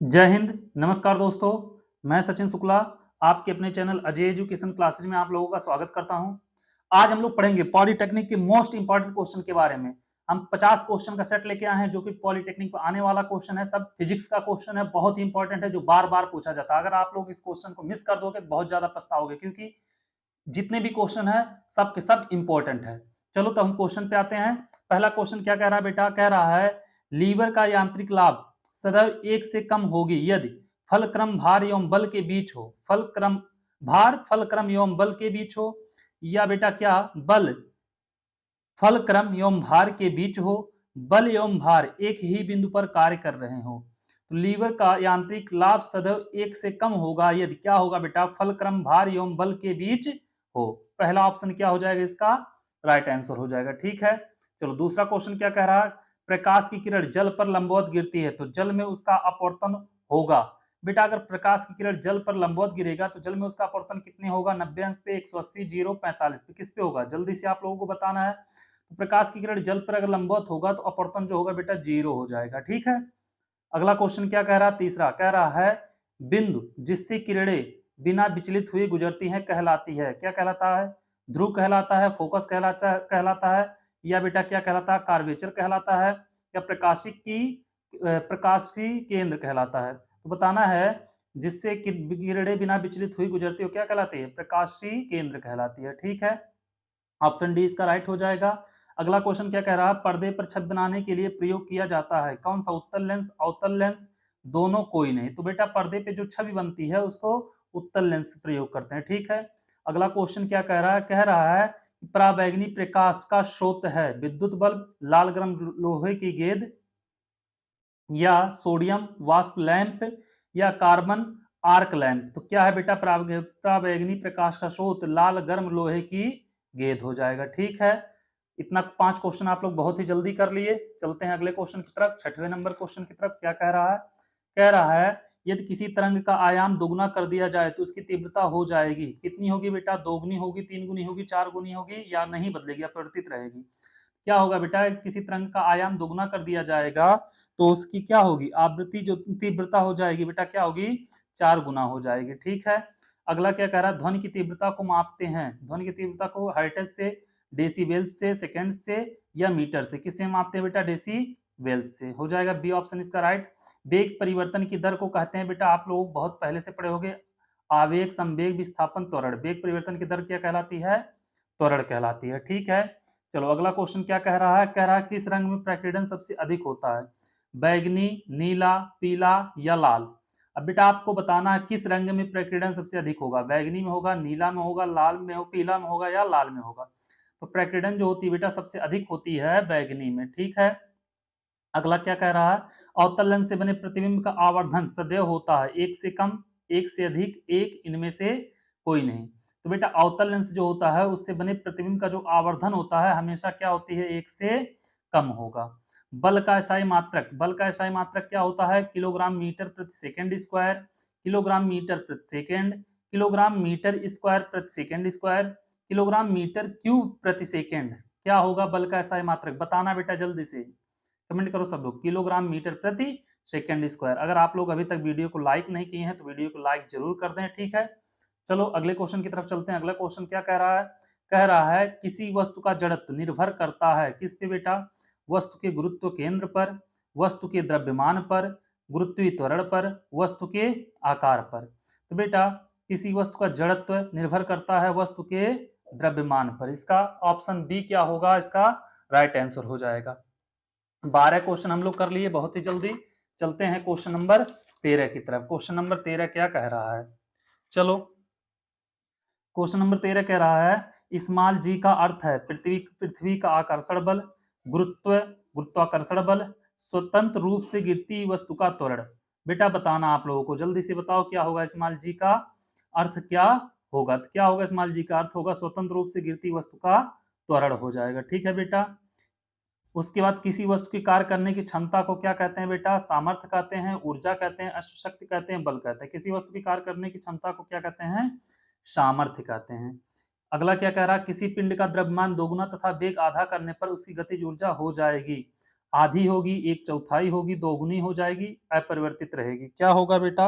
जय हिंद, नमस्कार दोस्तों। मैं सचिन शुक्ला, आपके अपने चैनल अजय एजुकेशन क्लासेज में आप लोगों का स्वागत करता हूं। आज हम लोग पढ़ेंगे पॉलिटेक्निक के मोस्ट इंपॉर्टेंट क्वेश्चन के बारे में। हम 50 क्वेश्चन का सेट लेके आए हैं जो कि पॉलिटेक्निक पर आने वाला क्वेश्चन है। सब फिजिक्स का क्वेश्चन है, बहुत ही इंपॉर्टेंट है, जो बार-बार पूछा जाता है। अगर आप लोग इस क्वेश्चन को मिस कर दोगे तो बहुत ज्यादा पछताओगे, क्योंकि जितने भी क्वेश्चन है सब के सब इंपॉर्टेंट है। चलो तो हम क्वेश्चन पे आते हैं। पहला क्वेश्चन क्या कह रहा है बेटा? कह रहा है लीवर का यांत्रिक लाभ सदैव 1 से कम होगी यदि फल क्रम भार एवं बल के बीच हो। फल क्रम एवं बल के बीच हो, या बेटा क्या बल फल क्रम एवं भार के बीच हो, बल एवं भार एक ही बिंदु पर कार्य कर रहे हो। तो लीवर का यांत्रिक लाभ सदैव 1 से कम होगा यदि क्या होगा बेटा? फल क्रम भार एवं बल के बीच हो। पहला ऑप्शन क्या हो जाएगा? इसका राइट आंसर हो जाएगा। ठीक है, चलो दूसरा क्वेश्चन क्या कह रहा है? प्रकाश की किरण जल पर लंबवत गिरती है तो जल में उसका अपवर्तन होगा। बेटा अगर प्रकाश की किरण जल पर लंबवत गिरेगा तो जल में उसका अपवर्तन कितने होगा? 90 अंश पे, 180, 0, 45 पे। किस पे होगा? जल्दी से आप लोगों को बताना है। तो प्रकाश की किरण जल पर अगर लंबवत होगा तो अपवर्तन जो होगा बेटा 0 हो जाएगा। ठीक है, अगला क्वेश्चन क्या कह रहा है? तीसरा कह रहा है बिंदु जिससे किरणें बिना विचलित हुए गुजरती हैं कहलाती है। क्या कहलाता है? ध्रुव कहलाता है, फोकस कहलाता है, या बेटा क्या कहलाता है? कार्वेचर कहलाता है, या प्रकाशी केंद्र कहलाता है। तो बताना है जिससे किरणें बिना विचलित हुई गुजरती हो, क्या कहलाती है? प्रकाशी केंद्र कहलाती है। ठीक है, ऑप्शन डी इसका राइट हो जाएगा। अगला क्वेश्चन क्या कह रहा है? पर्दे पर छत बनाने के लिए प्रयोग किया जाता है कौन सा? उत्तल लेंस, अवतल लेंस, दोनों कोई नहीं। तो बेटा पर्दे पे जो छवि बनती है उसको उत्तल लेंस प्रयोग करते हैं। ठीक है, अगला क्वेश्चन क्या कह रहा है? कह रहा है पराबैंगनी प्रकाश का स्रोत है विद्युत बल्ब, लाल गर्म लोहे की गेंद, या सोडियम वाष्प लैंप, या कार्बन आर्क लैंप। तो क्या है बेटा? पराबैंगनी प्रकाश का स्रोत लाल गर्म लोहे की गेंद हो जाएगा। ठीक है, इतना 5 क्वेश्चन आप लोग बहुत ही जल्दी कर लिए। चलते हैं अगले क्वेश्चन की तरफ, 6वें नंबर क्वेश्चन की तरफ। क्या कह रहा है? कह रहा है यदि किसी तरंग का आयाम दुगुना कर दिया जाए तो उसकी तीव्रता हो जाएगी कितनी होगी बेटा? 2 गुनी होगी, 3 गुनी होगी, 4 गुनी होगी, या नहीं बदलेगी, अपरिवर्तित रहेगी? क्या होगा बेटा? किसी तरंग का आयाम दुगुना कर दिया जाएगा तो उसकी क्या होगी? आवृत्ति जो तीव्रता हो जाएगी बेटा क्या होगी? 4 गुना हो जाएगी। ठीक है, अगला क्या कह रहा है? ध्वनि की तीव्रता को मापते हैं। ध्वनि की तीव्रता को हर्ट्ज से, डेसिबल से, सेकंड से, या मीटर से? किससे मापते हैं बेटा? डेसिबल से हो जाएगा। बी ऑप्शन इसका राइट। वेग परिवर्तन की दर को कहते हैं बेटा, आप लोग बहुत पहले से पढ़े होंगे, आवेग, संवेग, विस्थापन, त्वरण। वेग परिवर्तन की दर क्या कहलाती है? त्वरण कहलाती है। ठीक है, चलो अगला क्वेश्चन क्या कह रहा है? कह रहा है किस रंग में प्रकीर्णन सबसे अधिक होता है? बैगनी, नीला, पीला, या लाल? अब बेटा आपको बताना है किस रंग में प्रकीर्णन सबसे अधिक होगा। बैगनी में होगा, नीला में होगा, लाल में हो, पीला में होगा, या लाल में होगा? तो प्रकीर्णन जो होती है बेटा सबसे अधिक होती है बैगनी में। ठीक है, अगला क्या कह रहा है? अवतल लेंस से बने प्रतिबिंब का आवर्धन सदैव होता है 1 से कम, 1 से अधिक, 1 इनमें से कोई नहीं। तो बेटा अवतल लेंस जो होता है उससे बने प्रतिबिंब का जो आवर्धन होता है हमेशा क्या होती है? 1 से कम होगा। बल का एसआई मात्रक क्या होता है? किलोग्राम मीटर प्रति सेकंड स्क्वायर, किलोग्राम मीटर प्रति सेकंड, किलोग्राम मीटर स्क्वायर प्रति second square, kilogram metre cube प्रति सेकंड। क्या होगा बल का एसआई मात्रक? बताना बेटा जल्दी से, कमेंट करो सब लोग। किलोग्राम मीटर प्रति सेकंड स्क्वायर। अगर आप लोग अभी तक वीडियो को लाइक नहीं किए हैं तो वीडियो को लाइक जरूर कर दें। ठीक है, चलो अगले क्वेश्चन की तरफ चलते हैं। अगला क्वेश्चन क्या कह रहा है? कह रहा है किसी वस्तु का जड़त्व निर्भर करता है किस पे बेटा? वस्तु के गुरुत्व केंद्र पर, वस्तु के द्रव्यमान पर, गुरुत्वीय त्वरण पर, वस्तु के आकार पर। तो बेटा किसी वस्तु का जड़त्व निर्भर करता है वस्तु के द्रव्यमान पर। इसका ऑप्शन बी क्या होगा? इसका राइट आंसर हो जाएगा। 12 क्वेश्चन हम लोग कर लिए बहुत ही जल्दी। चलते हैं क्वेश्चन नंबर 13 की तरफ। क्वेश्चन नंबर 13 क्या कह रहा है? चलो क्वेश्चन नंबर 13 कह रहा है स्मॉल जी का अर्थ है पृथ्वी का आकर्षण बल, गुरुत्वाकर्षण बल, स्वतंत्र रूप से गिरती वस्तु का त्वरण। बेटा बताना आप लोगों को, जल्दी से बताओ क्या होगा स्मॉल जी का अर्थ? क्या होगा? तो क्या होगा स्मॉल जी का अर्थ? होगा स्वतंत्र रूप से गिरती वस्तु का त्वरण हो जाएगा। ठीक है बेटा, उसके बाद किसी वस्तु की कार्य करने की क्षमता को क्या कहते हैं बेटा? सामर्थ्य कहते हैं, ऊर्जा कहते हैं, अश्वशक्ति कहते हैं, बल कहते हैं। किसी वस्तु की कार्य करने की क्षमता को क्या कहते हैं? सामर्थ्य कहते हैं। अगला क्या कह रहा है? किसी पिंड का द्रव्यमान दोगुना तथा वेग आधा करने पर उसकी गतिज ऊर्जा हो जाएगी। आधी होगी, एक चौथाई होगी, दोगुनी हो जाएगी, अपरिवर्तित रहेगी। क्या होगा बेटा?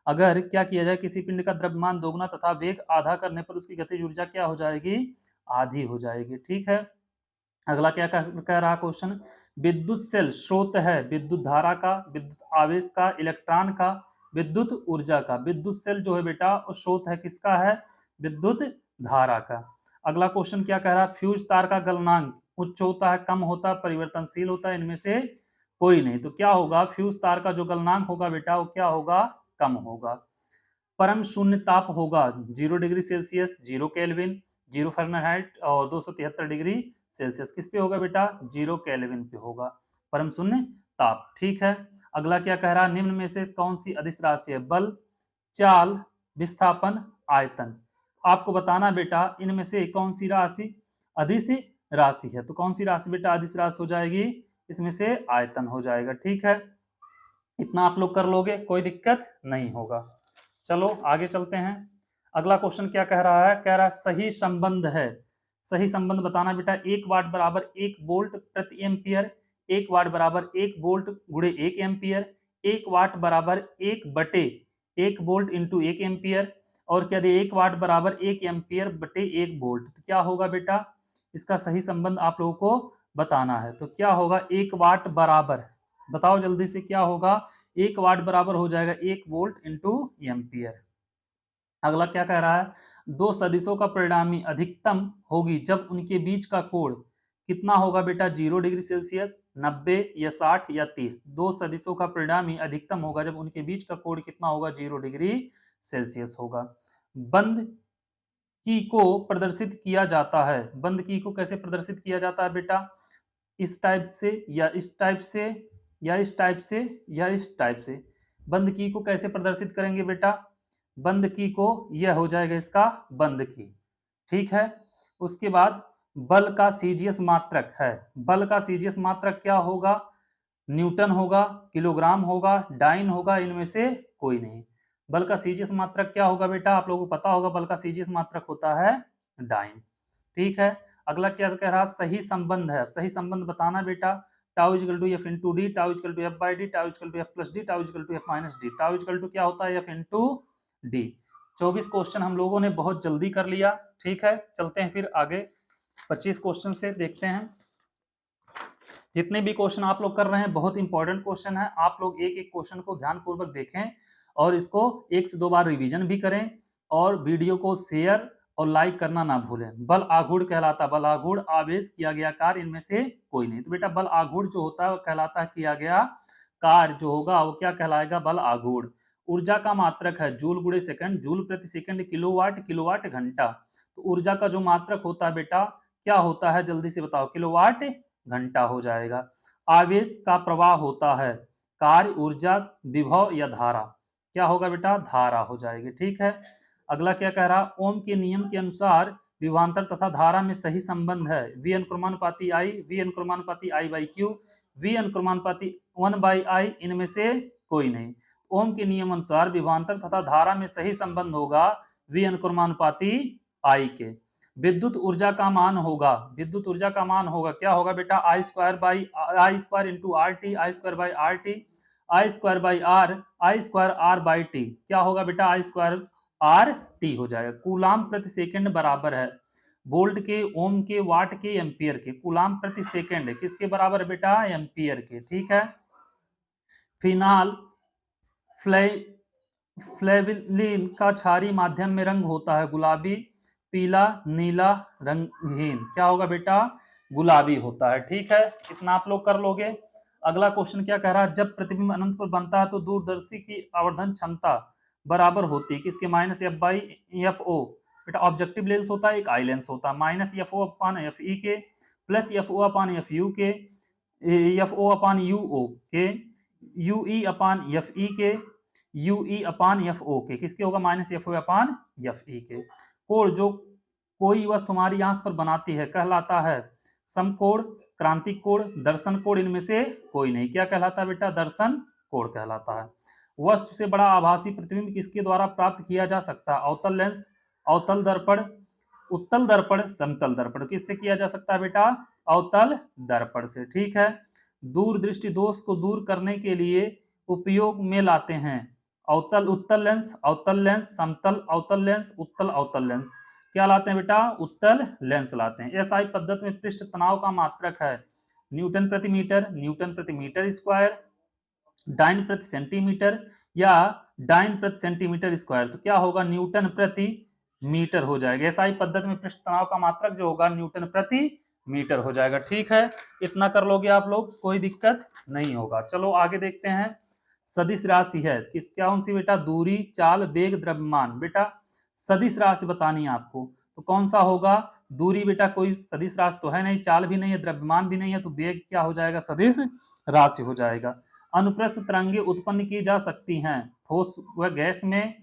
अगर क्या किया जाए, किसी पिंड का द्रव्यमान दोगुना तथा वेग आधा करने पर उसकी गतिज ऊर्जा क्या हो जाएगी? आधी हो जाएगी। ठीक है। अगला क्या कह रहा क्वेश्चन, विद्युत सेल स्रोत है विद्युत धारा का, विद्युत आवेश का, इलेक्ट्रॉन का, विद्युत ऊर्जा का। विद्युत सेल जो है बेटा वो स्रोत है किसका है? विद्युत धारा का। अगला क्वेश्चन क्या कह रहा है, फ्यूज तार का गलनांक उच्च होता है, कम होता है, परिवर्तनशील होता है, इनमें से कोई नहीं। तो क्या होगा, फ्यूज तार का जो गलनांक होगा बेटा वो क्या होगा? कम होगा। परम शून्य ताप होगा 0 डिग्री सेल्सियस, 0 केल्विन, 0 फ़ारेनहाइट और 273 डिग्री सेल्सियस। किस पे होगा बेटा? 0 केल्विन पे होगा परम शून्य ताप। ठीक है। अगला क्या कह रहा है, निम्न में से कौन सी अदिश राशि है? बल, चाल, विस्थापन, आयतन। आपको बताना बेटा इनमें से कौन सी राशि अदिश राशि है। तो कौन सी राशि बेटा अदिश राशि हो जाएगी? इसमें से आयतन हो जाएगा। ठीक है, इतना आप लोग कर लोगे, कोई दिक्कत नहीं होगा। चलो आगे चलते हैं। अगला क्वेश्चन क्या कह रहा है, कह रहा है सही संबंध है। सही संबंध बताना बेटा, 1 वाट बराबर 1 वोल्ट प्रति एम्पियर, 1 वाट बराबर 1 वोल्ट गुणे 1 एम्पियर, 1 वाट बराबर 1/1 वोल्ट इंटू 1 एम्पियर, और क्या दिया, 1 वाट बराबर 1 एम्पियर बटे 1 वोल्ट। तो क्या होगा बेटा, इसका सही संबंध आप लोगों को बताना है। तो क्या होगा, 1 वाट बराबर, बताओ जल्दी से क्या होगा, 1 वाट बराबर हो जाएगा 1 वोल्ट इंटू एम्पियर। अगला क्या कह रहा है, दो सदिशों का परिणामी अधिकतम होगी जब उनके बीच का कोण कितना होगा बेटा? 0 डिग्री सेल्सियस, 90 या 60 या 30। दो सदिशों का परिणामी अधिकतम होगा जब उनके बीच का कोण कितना होगा? 0 डिग्री सेल्सियस होगा। बंद की को प्रदर्शित किया जाता है। बंद की को कैसे प्रदर्शित किया जाता है बेटा? इस टाइप से या इस टाइप से या इस टाइप से या इस टाइप से। बंद की को कैसे प्रदर्शित करेंगे बेटा? बंद की को यह हो जाएगा इसका बंद की। ठीक है। उसके बाद बल का सीजीएस मात्रक है। बल का सीजीएस मात्रक क्या होगा? न्यूटन होगा, किलोग्राम होगा, डाइन होगा, इनमें से कोई नहीं। बल का सीजीएस मात्रक क्या होगा बेटा? आप लोगों को पता होगा, बल का सीजीएस मात्रक होता है डाइन। ठीक है। अगला क्या कह रहा, सही संबंध है। सही संबंध बताना बेटा, tau equal to F into D, tau equal to F by D, tau equal to F plus D, tau equal to F minus D. Tau equal to क्या होता है? F into D. 24 क्वेश्चन हम लोगों ने बहुत जल्दी कर लिया। ठीक है, चलते हैं फिर आगे 25 क्वेश्चन से देखते हैं। जितने भी क्वेश्चन आप लोग कर रहे हैं बहुत इंपॉर्टेंट क्वेश्चन है। आप लोग एक एक क्वेश्चन को ध्यानपूर्वक देखें और इसको 1 से 2 बार रिवीजन भी करें, और वीडियो को शेयर और लाइक करना ना भूलें। बल आघूर्ण कहलाता, बल आघूर्ण, आवेश, किया गया कार्य, इनमें से कोई नहीं। तो बेटा बल आघूर्ण जो होता है वो कहलाता है किया गया कार्य, जो होगा वो क्या कहलाएगा? बल आघूर्ण। ऊर्जा का मात्रक है जूल गुणे सेकंड, जूल प्रति सेकंड, किलोवाट, किलोवाट घंटा। तो ऊर्जा का जो मात्रक होता है बेटा क्या होता है? जल्दी से बताओ, किलोवाट घंटा हो जाएगा। आवेश का प्रवाह होता है कार्य, ऊर्जा, विभव या धारा। क्या होगा बेटा? धारा हो जाएगी। ठीक है। अगला क्या कह रहा, ओम के नियम के अनुसार विभवांतर तथा धारा में सही संबंध है। वी अनुक्रमानुपाती आई, वी अनुक्रमानुपाती आई बाई क्यू, वी अनुक्रमानुपाती 1 बाई आई, इनमें से कोई नहीं। ओम के नियम अनुसार विभवांतर तथा धारा में सही संबंध होगा वी अनुक्रमानुपाती आई के। विद्युत ऊर्जा का मान होगा, विद्युत ऊर्जा का मान होगा क्या होगा बेटा? I square by I square into R T, I square by R T, I square by R, I square R by T. क्या होगा बेटा? आई स्क्वायर आर टी हो जाएगा। कूलाम प्रति सेकंड बराबर है वोल्ट के, ओम के, वाट के, एम्पियर के। कूलाम प्रति सेकंड किसके बराबर है बेटा? एम्पियर के। ठीक है। फिनाल फ्लेविलिन का क्षारीय माध्यम में रंग होता है गुलाबी, पीला, नीला, रंगहीन। क्या होगा बेटा? गुलाबी होता है। ठीक है, इतना आप लोग कर लोगे। अगला क्वेश्चन क्या कह रहा है, जब प्रतिबिंब अनंत पर बनता है तो दूरदर्शी की आवर्धन क्षमता बराबर होती है किसके? Minus F by F O. बेटा ऑब्जेक्टिव लेंस होता है, एक आई लेंस होता है। Minus F O upon F E के, plus F O upon F you के, एफ ओ अपान यू ओ के, you E upon F E के, you E upon F O के। किसके होगा? Minus F O upon F E के। कोण जो कोई वस्तु हमारी आंख पर बनाती है कहलाता है समकोण, क्रांतिक कोण, दर्शन कोण, इनमें से कोई नहीं। क्या कहलाता है बेटा? दर्शन कोण कहलाता है। वस्तु से बड़ा आभासी प्रतिबिंब किसके द्वारा प्राप्त किया जा सकता है? अवतल लेंस, अवतल दर्पण, उत्तल दर्पण, समतल दर्पण। किससे किया जा सकता है बेटा? अवतल दर्पण से। ठीक है। दूरदृष्टि दोष को दूर करने के लिए उपयोग में लाते हैं? अवतल उत्तल लेंस, समतल अवतल लेंस, उत्तल अवतल लेंस। क्या लाते हैं बेटा? उत्तल लेंस लाते हैं। एसआई पद्धति में पृष्ठ तनाव का मात्रक है न्यूटन प्रति मीटर, न्यूटन प्रति मीटर स्क्वायर, डाइन प्रति सेंटीमीटर या डाइन प्रति सेंटीमीटर स्क्वायर। तो क्या होगा? न्यूटन प्रति मीटर हो जाएगा। एसआई पद्धति में पृष्ठ तनाव का मात्रक जो होगा न्यूटन प्रति मीटर हो जाएगा। ठीक है, इतना कर लोगे आप लोग, कोई दिक्कत नहीं होगा। चलो आगे देखते हैं। सदिश राशि है किस कौन सी बेटा? दूरी, चाल, वेग, द्रव्यमान। बेटा सदिश राशि बतानी है आपको, तो कौन सा होगा? दूरी बेटा कोई सदिश राशि तो है नहीं, चाल भी नहीं है, द्रव्यमान भी नहीं है, तो वेग क्या हो जाएगा? सदिश राशि हो जाएगा। अनुप्रस्थ तरंगे उत्पन्न की जा सकती हैं ठोस व गैस में,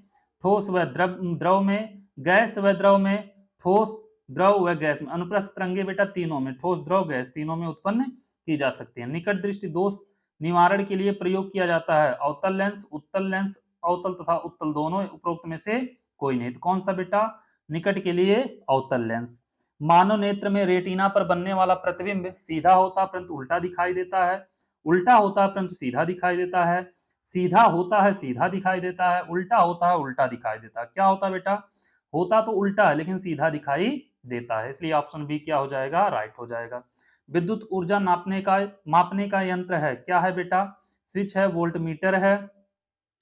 ठोस व द्रव में, गैस व द्रव में, ठोस द्रव व गैस में। अनुप्रस्थ तरंगे बेटा तीनों में, ठोस द्रव गैस तीनों में उत्पन्न की जा सकती है। निकट दृष्टि दोष निवारण के लिए प्रयोग किया जाता है अवतल लेंस, उत्तल लेंस, अवतल तथा उत्तल दोनों, उपरोक्त में से कोई नहीं। तो कौन सा बेटा? निकट के लिए अवतल लेंस। मानव नेत्र में रेटिना पर बनने वाला प्रतिबिंब सीधा होता परंतु उल्टा दिखाई देता है, उल्टा होता है परंतु सीधा दिखाई देता है, सीधा होता है सीधा दिखाई देता है, उल्टा होता है उल्टा दिखाई देता है। क्या होता है बेटा? होता तो उल्टा है लेकिन सीधा दिखाई देता है, इसलिए ऑप्शन बी क्या हो जाएगा? राइट हो जाएगा। विद्युत ऊर्जा मापने का यंत्र है, क्या है बेटा? स्विच है, वोल्ट मीटर है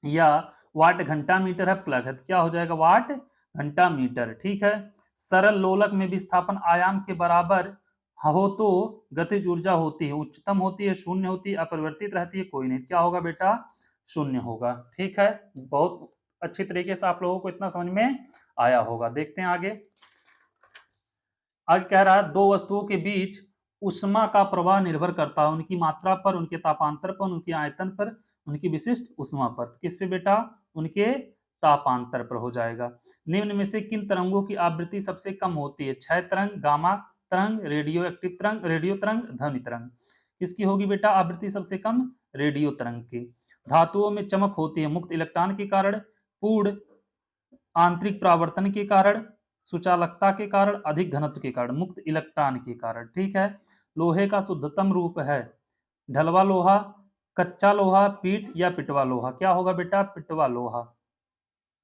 या वाट घंटा मीटर है, प्लग है। क्या हो जाएगा? वाट घंटा मीटर। ठीक है। सरल लोलक में विस्थापन आयाम के बराबर हो तो गतिज ऊर्जा होती है, उच्चतम होती है, शून्य होती है, अपरिवर्तित रहती है, कोई नहीं। क्या होगा बेटा? शून्य होगा। ठीक है, बहुत अच्छी तरीके से आप लोगों को इतना समझ में आया होगा। देखते हैं आगे। आगे कह रहा है दो वस्तुओं के बीच ऊष्मा का प्रवाह निर्भर करता है उनकी मात्रा पर, उनके तापांतर पर, उनके आयतन पर, उनकी विशिष्ट ऊष्मा पर। तो किस पे बेटा? उनके तापांतर पर हो जाएगा। निम्न में से किन तरंगों की आवृत्ति सबसे कम होती है? क्षय तरंग, गामा तरंग, रेडियो एक्टिव तरंग, रेडियो तरंग, ध्वनि तरंग। किसकी होगी बेटा आवृत्ति सबसे कम? रेडियो तरंग की। धातुओं में चमक होती है मुक्त इलेक्ट्रॉन के कारण, पूर्ण आंतरिक परावर्तन के कारण, सुचालकता के कारण, अधिक घनत्व के कारण। मुक्त इलेक्ट्रॉन के कारण। ठीक है। लोहे का शुद्धतम रूप है ढलवा लोहा, कच्चा लोहा, पीट या पिटवा लोहा। क्या होगा बेटा? पिटवा लोहा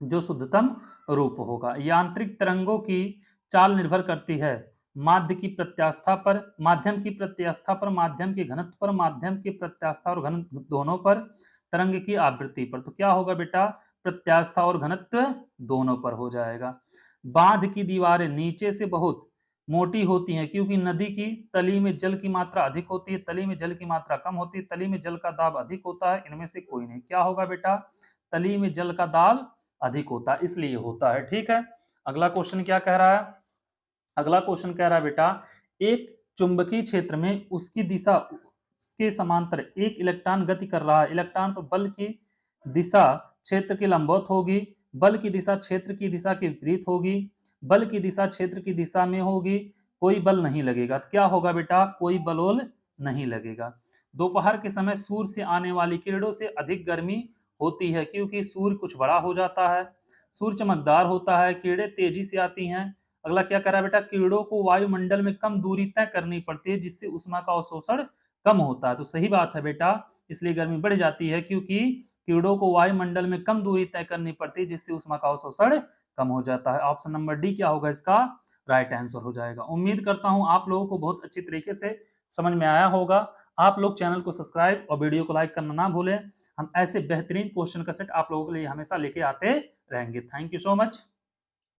जो शुद्धतम रूप होगा। यांत्रिक तरंगों की चाल निर्भर करती है माध्य की प्रत्यास्था पर, माध्यम की प्रत्यास्था पर, माध्यम के घनत्व पर, माध्यम की प्रत्यास्था और घनत्व दोनों पर, तरंग की आवृत्ति पर। तो क्या होगा बेटा? प्रत्यास्था और घनत्व दोनों पर हो जाएगा। बांध की दीवारें नीचे से बहुत मोटी होती हैं क्योंकि नदी की तली में जल की मात्रा अधिक होती है, तली में जल की मात्रा कम होती है, तली में जल का दाब अधिक होता है, इनमें से कोई नहीं। क्या होगा बेटा? तली में जल का दाब अधिक होता है इसलिए होता है। ठीक है। अगला क्वेश्चन क्या कह रहा है? अगला क्वेश्चन कह रहा है बेटा एक चुंबकीय क्षेत्र में उसकी दिशा के समांतर एक इलेक्ट्रॉन गति कर रहा है, इलेक्ट्रॉन पर बल की दिशा क्षेत्र के लंबवत होगी, बल की दिशा क्षेत्र की दिशा के विपरीत होगी, बल की दिशा क्षेत्र की दिशा में होगी, कोई बल नहीं लगेगा। क्या होगा बेटा? कोई बलोल नहीं लगेगा। दोपहर के समय सूर्य से आने वाली किरणों से अधिक गर्मी होती है क्योंकि सूर्य कुछ बड़ा हो जाता है, सूर्य चमकदार होता है, किरणें तेजी से आती हैं। अगला क्या कह रहा है बेटा? किरणों को वायुमंडल में कम दूरी तय करनी पड़ती है जिससे ऊष्मा का अवशोषण कम होता है। तो सही बात है बेटा, इसलिए गर्मी बढ़ जाती है क्योंकि किरणों को वायुमंडल में कम दूरी तय करनी पड़ती है जिससे ऊष्मा का अवशोषण कम हो जाता है। ऑप्शन नंबर डी क्या होगा इसका? राइट आंसर हो जाएगा। उम्मीद करता हूं आप लोगों को बहुत अच्छी तरीके से समझ में आया होगा। आप लोग चैनल को सब्सक्राइब और वीडियो को लाइक करना ना भूलें। हम ऐसे बेहतरीन क्वेश्चन का सेट आप लोगों के लिए हमेशा लेके आते रहेंगे। Thank you so much.